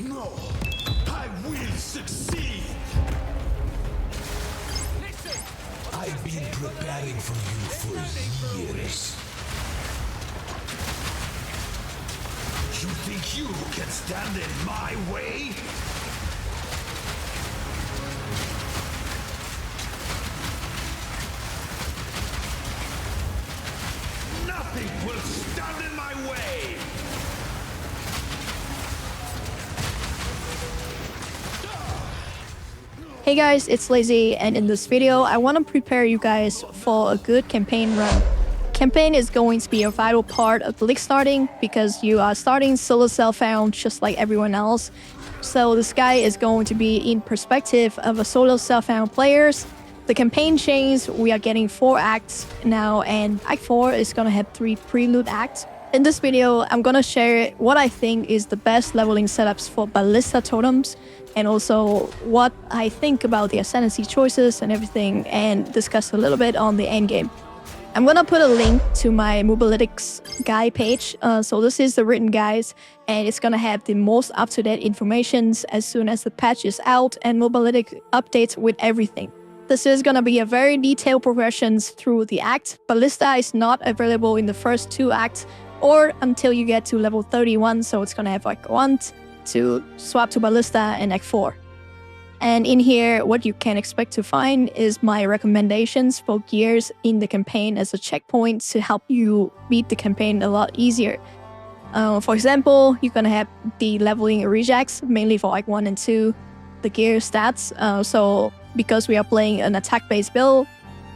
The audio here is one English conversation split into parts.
No, I will succeed. I've been preparing for you for years. You think you can stand in my way? Nothing will stand in my way! Hey guys, it's Lazy, and in this video I want to prepare you guys for a good campaign run. Campaign is going to be a vital part of the league starting because you are starting solo self-found just like everyone else. So this guy is going to be in perspective of a solo self-found players. The campaign changes, we are getting 4 acts now, and Act 4 is going to have 3 prelude acts. In this video, I'm going to share what I think is the best leveling setups for Ballista Totems, and also what I think about the Ascendancy choices and everything, and discuss a little bit on the endgame. I'm gonna put a link to my Mobalytics guide page. So this is the written guides, and it's gonna have the most up-to-date informations as soon as the patch is out, and Mobalytics updates with everything. This is gonna be a very detailed progressions through the act. Ballista is not available in the first 2 acts or until you get to level 31, so it's gonna have like 1 to swap to Ballista in Act 4. And in here, what you can expect to find is my recommendations for gears in the campaign as a checkpoint to help you beat the campaign a lot easier. For example, you're gonna have the leveling rejects, mainly for Act 1 and 2, the gear stats. So because we are playing an attack-based build,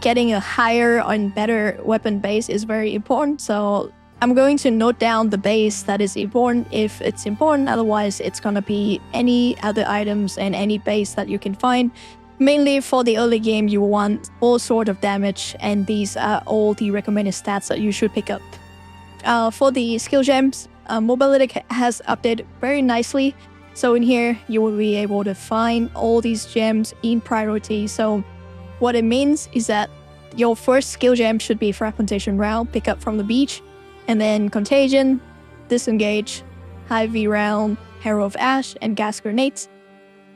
getting a higher and better weapon base is very important. So I'm going to note down the base that is important if it's important, otherwise it's gonna be any other items and any base that you can find. Mainly for the early game, you want all sort of damage, and these are all the recommended stats that you should pick up. For the skill gems, Mobalytics has updated very nicely. So in here, you will be able to find all these gems in priority. So what it means is that your first skill gem should be Fragmentation Round, pick up from the beach. And then Contagion, Disengage, High V Round, Harrow of Ash, and Gas Grenades.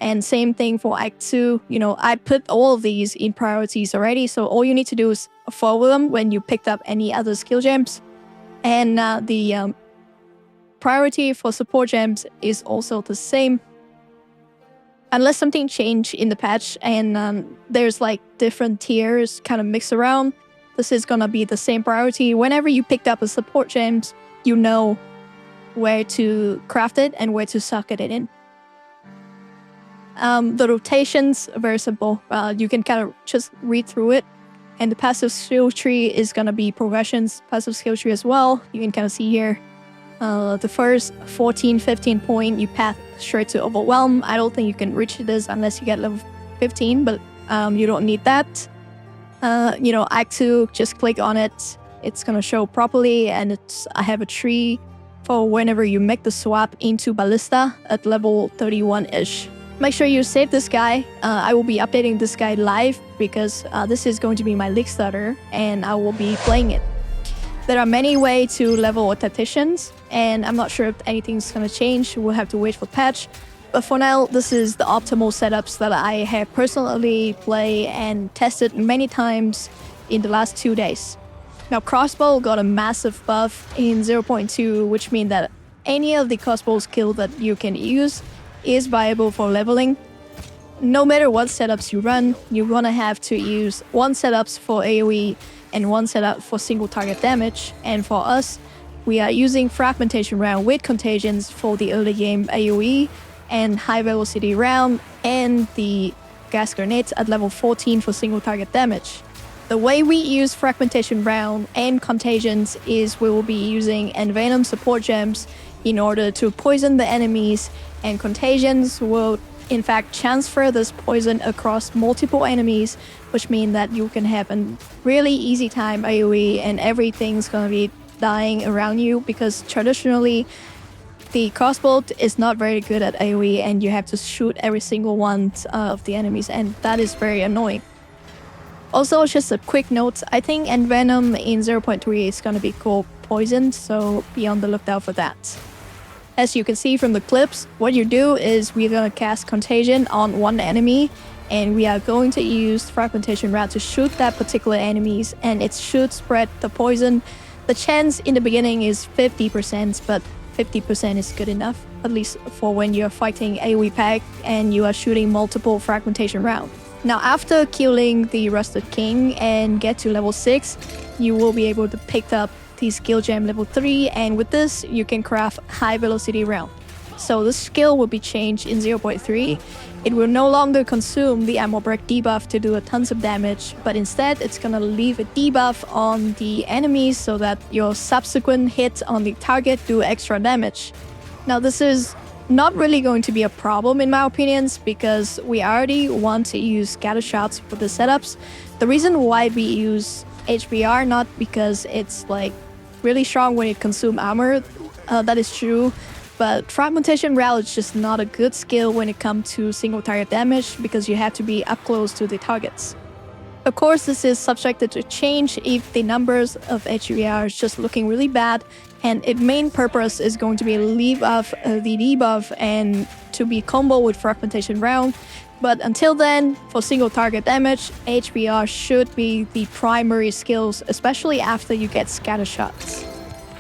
And same thing for Act 2. You know, I put all of these in priorities already, so all you need to do is follow them when you picked up any other skill gems. And the priority for support gems is also the same. Unless something changed in the patch and there's like different tiers kind of mixed around, this is gonna be the same priority. Whenever you picked up a support gems, you know where to craft it and where to socket it in. The rotations are very simple. You can kind of just read through it. And the passive skill tree is gonna be progressions, passive skill tree as well. You can kind of see here. The first 14, 15 point, you path straight to Overwhelm. I don't think you can reach this unless you get level 15, but you don't need that. You know, Act 2, just click on it. It's gonna show properly, and I have a tree for whenever you make the swap into Ballista at level 31-ish. Make sure you save this guy. I will be updating this guy live because this is going to be my league starter, and I will be playing it. There are many ways to level Tacticians, and I'm not sure if anything's gonna change. We'll have to wait for patch. But for now, this is the optimal setups that I have personally played and tested many times in the last 2 days. Now, crossbow got a massive buff in 0.2, which means that any of the crossbow skill that you can use is viable for leveling. No matter what setups you run, you're gonna have to use 1 setups for AoE and 1 setup for single target damage. And for us, we are using Fragmentation Round with Contagions for the early game AoE, and High Velocity Round, and the Gas Grenades at level 14 for single target damage. The way we use Fragmentation Round and Contagions is we will be using Envenom support gems in order to poison the enemies, and Contagions will in fact transfer this poison across multiple enemies, which means that you can have a really easy time AoE and everything's gonna be dying around you, because traditionally the crossbow is not very good at AoE and you have to shoot every single one of the enemies, and that is very annoying. Also, just a quick note, I think Envenom in 0.3 is gonna be called poisoned, so be on the lookout for that. As you can see from the clips, what you do is we're gonna cast Contagion on one enemy, and we are going to use Fragmentation Route to shoot that particular enemies, and it should spread the poison. The chance in the beginning is 50%, but 50% is good enough, at least for when you're fighting AoE pack and you are shooting multiple Fragmentation Round. Now, after killing the Rusted King and get to level 6, you will be able to pick up the skill gem level 3, and with this you can craft high velocity round. So the skill will be changed in 0.3. It will no longer consume the ammo break debuff to do a tons of damage, but instead it's gonna leave a debuff on the enemies so that your subsequent hits on the target do extra damage. Now this is not really going to be a problem in my opinions, because we already want to use scatter shots for the setups. The reason why we use HBR, not because it's like really strong when it consumes armor, that is true, but Fragmentation Route is just not a good skill when it comes to single target damage, because you have to be up close to the targets. Of course, this is subjected to change if the numbers of HBR is just looking really bad, and its main purpose is going to be leave off the debuff and to be combo with Fragmentation Round. But until then, for single target damage, HBR should be the primary skills, especially after you get scatter shots.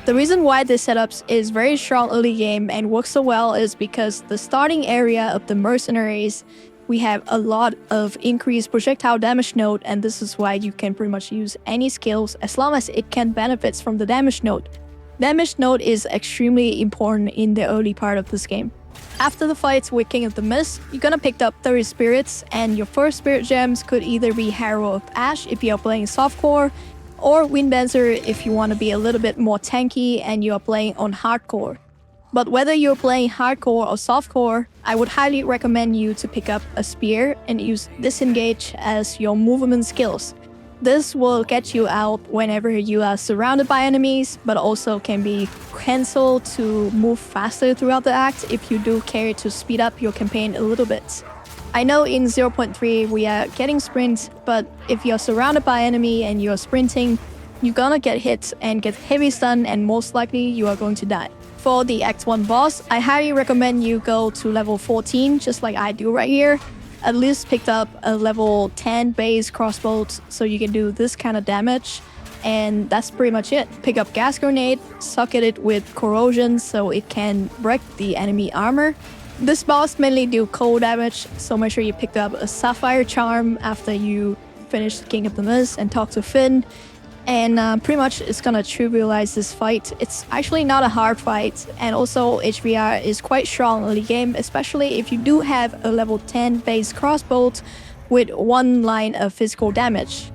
The reason why this setup is very strong early game and works so well is because the starting area of the mercenaries, we have a lot of increased projectile damage node, and this is why you can pretty much use any skills as long as it can benefit from the damage node. Damage node is extremely important in the early part of this game. After the fights with King of the Mist, you're gonna pick up 30 spirits, and your first spirit gems could either be Harrow of Ash if you're playing softcore, or Winddancer if you want to be a little bit more tanky and you're playing on hardcore. But whether you're playing hardcore or softcore, I would highly recommend you to pick up a spear and use Disengage as your movement skills. This will get you out whenever you are surrounded by enemies, but also can be cancelled to move faster throughout the act if you do care to speed up your campaign a little bit. I know in 0.3 we are getting sprints, but if you're surrounded by enemy and you're sprinting, you're gonna get hit and get heavy stun, and most likely you are going to die. For the Act 1 boss, I highly recommend you go to level 14, just like I do right here. At least picked up a level 10 base crossbow so you can do this kind of damage, and that's pretty much it. Pick up Gas Grenade, socket it with Corrosion so it can break the enemy armor. This boss mainly do cold damage, so make sure you pick up a Sapphire Charm after you finish King of the Mist and talk to Finn. And pretty much it's gonna trivialize this fight. It's actually not a hard fight, and also HBR is quite strong early game, especially if you do have a level 10 base crossbow with one line of physical damage.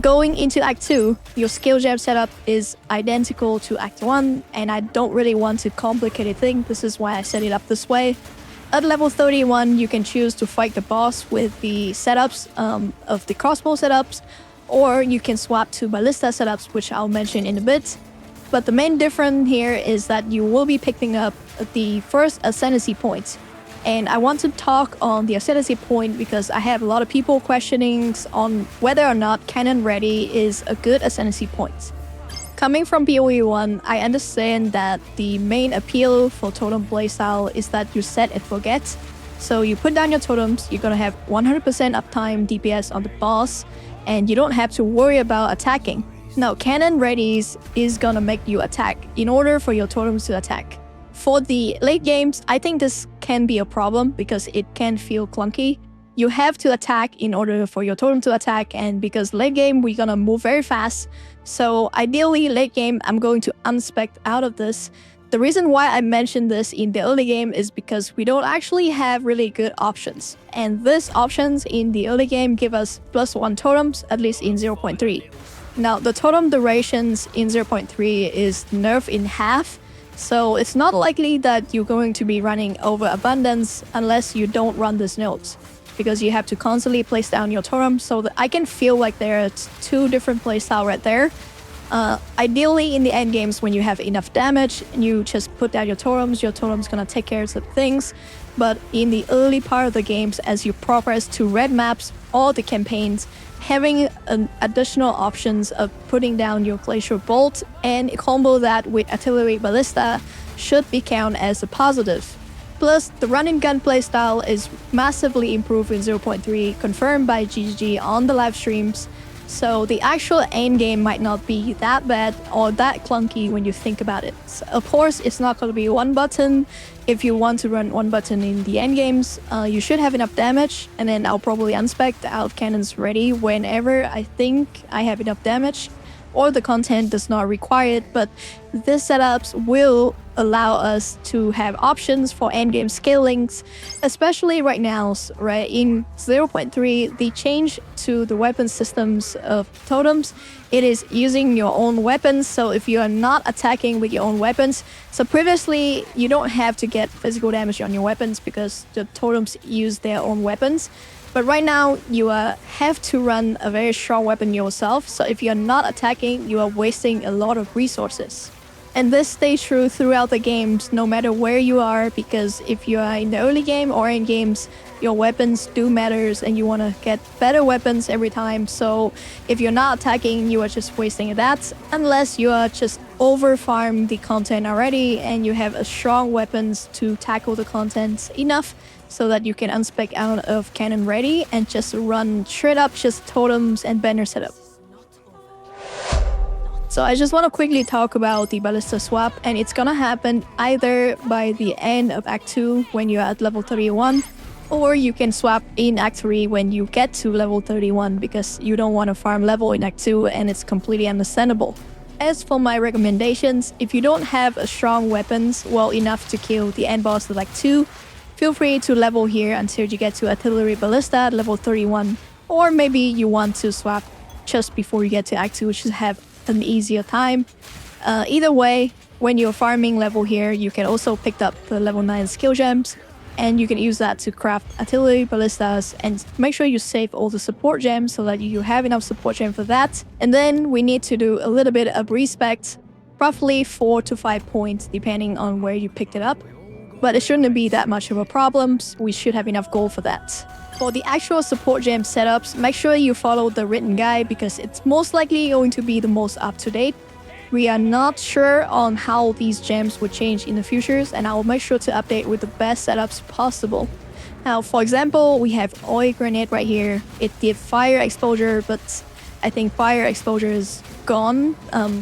Going into Act 2, your skill gem setup is identical to Act 1, and I don't really want to complicate things. This is why I set it up this way. At level 31, you can choose to fight the boss with the setups of the crossbow setups, or you can swap to ballista setups, which I'll mention in a bit. But the main difference here is that you will be picking up the first Ascendancy point. And I want to talk on the Ascendancy point because I have a lot of people questioning on whether or not Cannon Ready is a good Ascendancy point. Coming from PoE 1, I understand that the main appeal for Totem playstyle is that you set and forget. So you put down your totems, you're gonna have 100% uptime DPS on the boss, and you don't have to worry about attacking. Now, Cannon Readies is gonna make you attack in order for your totems to attack. For the late games, I think this can be a problem because it can feel clunky. You have to attack in order for your totem to attack, and because late game we're gonna move very fast, so ideally late game I'm going to unspec out of this. The reason why I mentioned this in the early game is because we don't actually have really good options, and these options in the early game give us +1 totems, at least in 0.3. Now the totem durations in 0.3 is nerfed in half, so it's not likely that you're going to be running over abundance unless you don't run these nodes, because you have to constantly place down your totem, so that I can feel like there are two different playstyle right there. Ideally in the end games when you have enough damage and you just put down your totem's gonna take care of some things. But in the early part of the games, as you progress to red maps, all the campaigns, having an additional options of putting down your Glacial Bolt and combo that with Artillery Ballista should be counted as a positive. Plus, the run-and gun playstyle is massively improved in 0.3, confirmed by GGG on the live streams. So the actual endgame might not be that bad or that clunky when you think about it. So of course, it's not going to be one button. If you want to run one button in the endgames, you should have enough damage, and then I'll probably unspec the out cannons ready whenever I think I have enough damage or the content does not require it. But these setups will allow us to have options for endgame scalings, especially right now, right? In 0.3, the change to the weapon systems of totems, it is using your own weapons. So if you are not attacking with your own weapons, so previously you don't have to get physical damage on your weapons because the totems use their own weapons. But right now, you have to run a very strong weapon yourself. So if you're not attacking, you are wasting a lot of resources. And this stays true throughout the games, no matter where you are, because if you are in the early game or in games, your weapons do matters and you want to get better weapons every time. So if you're not attacking, you are just wasting that, unless you are just over-farm the content already and you have a strong weapons to tackle the content enough so that you can unspec out of cannon ready and just run straight up just totems and banner setup. So I just want to quickly talk about the Ballista Swap, and it's gonna happen either by the end of Act 2 when you're at level 31, or you can swap in Act 3 when you get to level 31 because you don't want to farm level in Act 2, and it's completely understandable. As for my recommendations, if you don't have a strong weapons well enough to kill the end boss of Act 2, feel free to level here until you get to Artillery Ballista at level 31, or maybe you want to swap just before you get to Act 2, which is have an easier time. Either way, when you're farming level here, you can also pick up the level 9 skill gems, and you can use that to craft artillery ballistas, and make sure you save all the support gems so that you have enough support gem for that. And then we need to do a little bit of respect, roughly 4 to 5 points depending on where you picked it up, but it shouldn't be that much of a problem. We should have enough gold for that. For the actual support gem setups, make sure you follow the written guide because it's most likely going to be the most up-to-date. We are not sure on how these gems would change in the futures, and I will make sure to update with the best setups possible. Now, for example, we have oil grenade right here. It did fire exposure, but I think fire exposure is gone,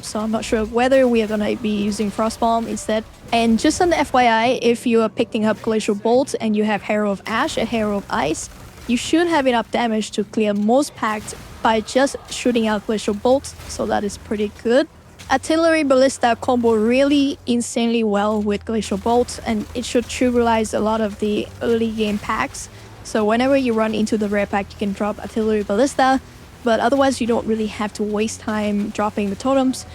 so I'm not sure whether we are gonna be using frost bomb instead. And just an FYI, if you are picking up Glacial Bolt and you have Hero of Ash and Hero of Ice, you should have enough damage to clear most packs by just shooting out Glacial Bolt, so that is pretty good. Artillery Ballista combo really insanely well with Glacial Bolt, and it should trivialize a lot of the early game packs. So whenever you run into the rare pack, you can drop Artillery Ballista, but otherwise you don't really have to waste time dropping the totems.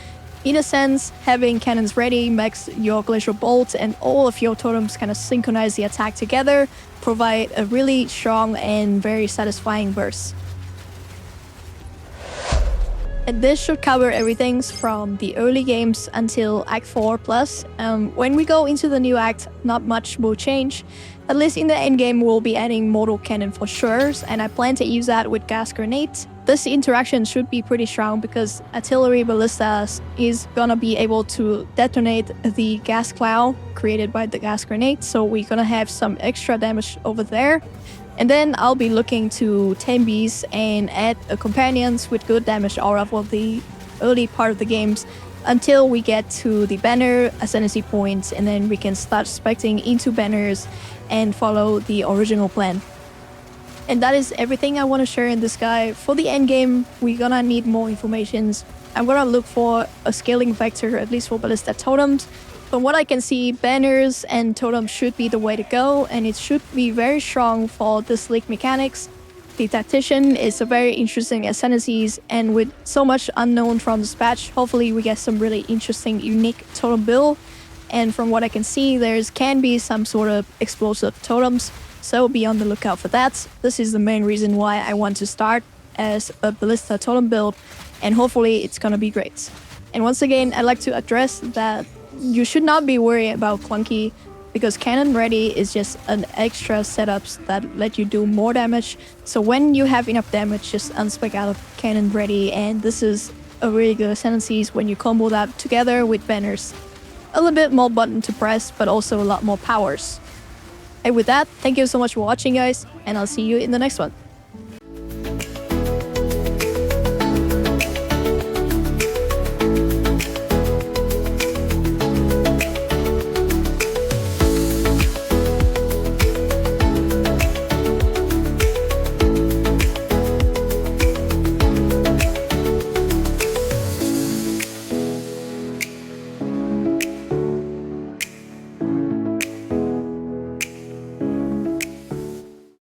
In a sense, having cannons ready makes your Glacial Bolt and all of your totems kind of synchronize the attack together, provide a really strong and very satisfying burst. And this should cover everything from the early games until Act 4 plus. When we go into the new act, not much will change. At least in the end game, we'll be adding Mortal Cannon for sure, and I plan to use that with Gas Grenades. This interaction should be pretty strong because Artillery Ballistas is gonna be able to detonate the gas cloud created by the gas grenade, so we're gonna have some extra damage over there. And then I'll be looking to tame bees and add companions with good damage aura for the early part of the games until we get to the banner ascendancy points, and then we can start specting into banners and follow the original plan. And that is everything I want to share in this guide. For the end game, we're gonna need more informations. I'm gonna look for a scaling vector, at least for Ballista Totems. From what I can see, banners and totems should be the way to go, and it should be very strong for the slick mechanics. The Tactician is a very interesting Ascendancies, and with so much unknown from this patch, hopefully we get some really interesting, unique totem build. And from what I can see, can be some sort of explosive totems, so be on the lookout for that. This is the main reason why I want to start as a Ballista totem build, and hopefully it's gonna be great. And once again, I'd like to address that you should not be worried about clunky. because Cannon Ready is just an extra setups that let you do more damage. So when you have enough damage, just unspec out of Cannon Ready, and this is a really good Ascendancies when you combo that together with banners. A little bit more button to press, but also a lot more powers. And with that, thank you so much for watching, guys, and I'll see you in the next one.